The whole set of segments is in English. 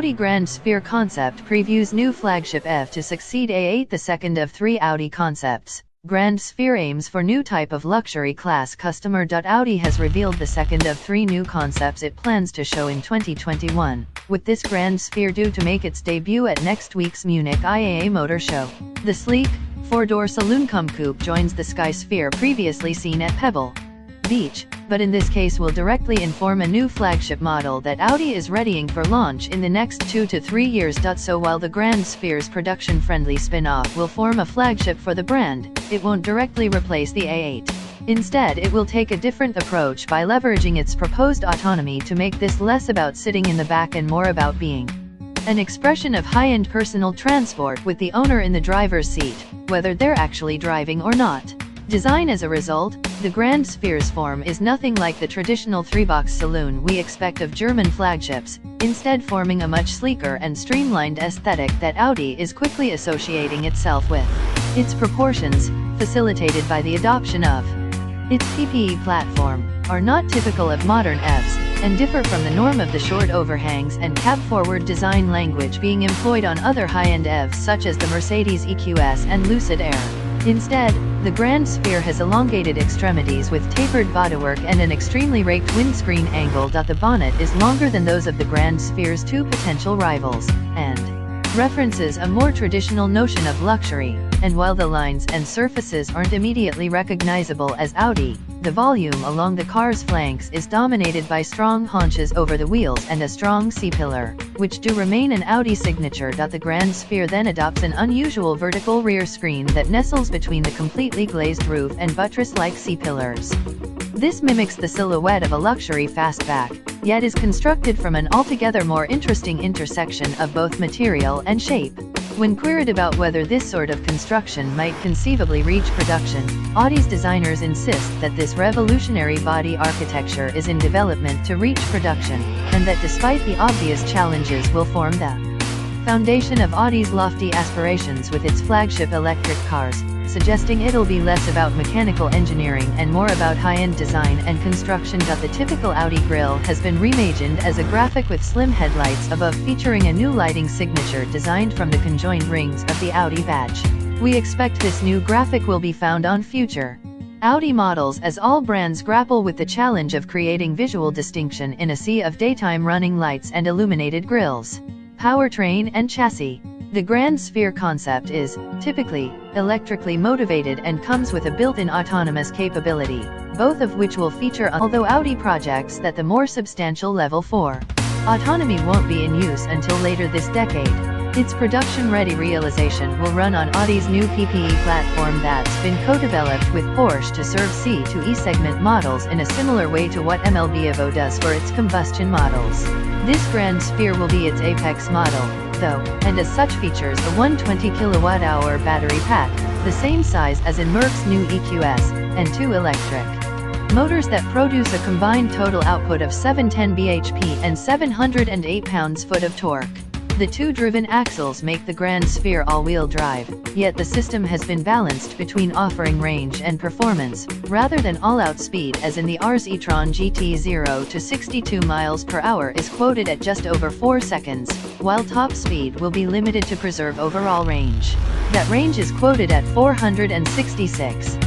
Audi Grand Sphere Concept previews new flagship EV to succeed A8. The second of three Audi Concepts, Grand Sphere aims for new type of luxury class. Customer.Audi has revealed the second of three new concepts it plans to show in 2021, with this Grand Sphere due to make its debut at next week's Munich IAA Motor Show. The sleek, four-door saloon-cum-coupe joins the Sky Sphere previously seen at Pebble Beach, but in this case will directly inform a new flagship model that Audi is readying for launch in the next 2 to 3 years. So while the Grand Sphere's production-friendly spin-off will form a flagship for the brand, it won't directly replace the A8. Instead, it will take a different approach by leveraging its proposed autonomy to make this less about sitting in the back and more about being an expression of high-end personal transport with the owner in the driver's seat, whether they're actually driving or not. Design. As a result, the Grand Sphere's form is nothing like the traditional three-box saloon we expect of German flagships, instead forming a much sleeker and streamlined aesthetic that Audi is quickly associating itself with. Its proportions, facilitated by the adoption of its PPE platform, are not typical of modern EVs, and differ from the norm of the short overhangs and cab-forward design language being employed on other high-end EVs such as the Mercedes EQS and Lucid Air. Instead, the Grand Sphere has elongated extremities with tapered bodywork and an extremely raked windscreen angle. The bonnet is longer than those of the Grand Sphere's two potential rivals, and references a more traditional notion of luxury, and while the lines and surfaces aren't immediately recognizable as Audi, the volume along the car's flanks is dominated by strong haunches over the wheels and a strong C-pillar, which do remain an Audi signature. The Grand Sphere then adopts an unusual vertical rear screen that nestles between the completely glazed roof and buttress-like C-pillars. This mimics the silhouette of a luxury fastback, yet is constructed from an altogether more interesting intersection of both material and shape. When queried about whether this sort of construction might conceivably reach production, Audi's designers insist that this revolutionary body architecture is in development to reach production, and that despite the obvious challenges will form the foundation of Audi's lofty aspirations with its flagship electric cars, suggesting it'll be less about mechanical engineering and more about high-end design and construction. The typical Audi grille has been reimagined as a graphic with slim headlights above, featuring a new lighting signature designed from the conjoined rings of the Audi badge. We expect this new graphic will be found on future Audi models as all brands grapple with the challenge of creating visual distinction in a sea of daytime running lights and illuminated grilles. Powertrain and chassis. The Grand Sphere concept is, typically, electrically motivated and comes with a built-in autonomous capability, both of which will feature although Audi projects that the more substantial Level 4 autonomy won't be in use until later this decade. Its production-ready realization will run on Audi's new PPE platform that's been co-developed with Porsche to serve C to E segment models in a similar way to what MLB Evo does for its combustion models. This Grand Sphere will be its apex model, though, and as such features a 120 kWh battery pack, the same size as in Merc's new EQS, and two electric motors that produce a combined total output of 710 bhp and 708 pounds-foot of torque. The two driven axles make the Grand Sphere all-wheel drive, yet the system has been balanced between offering range and performance, rather than all-out speed as in the Rs. e-tron GT. 0 to 62 miles per hour is quoted at just over 4 seconds, while top speed will be limited to preserve overall range. That range is quoted at 466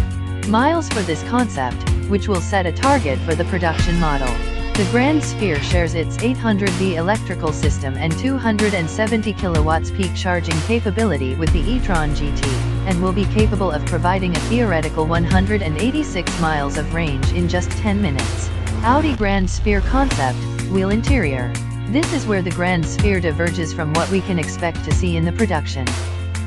miles for this concept, which will set a target for the production model. The Grand Sphere shares its 800V electrical system and 270 kW peak charging capability with the e-tron GT, and will be capable of providing a theoretical 186 miles of range in just 10 minutes. Audi Grand Sphere Concept, wheel interior. This is where the Grand Sphere diverges from what we can expect to see in the production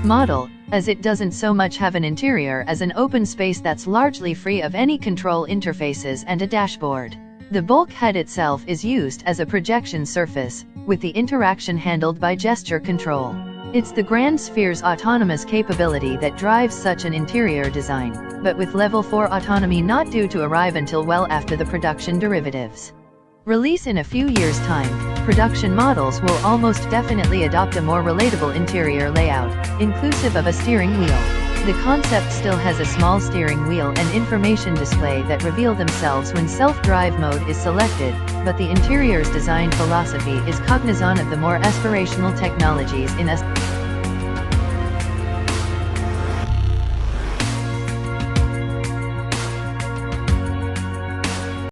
model, as it doesn't so much have an interior as an open space that's largely free of any control interfaces and a dashboard. The bulkhead itself is used as a projection surface, with the interaction handled by gesture control. It's the Grand Sphere's autonomous capability that drives such an interior design, but with Level 4 autonomy not due to arrive until well after the production derivatives release in a few years' time. Production models will almost definitely adopt a more relatable interior layout, inclusive of a steering wheel. The concept still has a small steering wheel and information display that reveal themselves when self-drive mode is selected, but the interior's design philosophy is cognizant of the more aspirational technologies in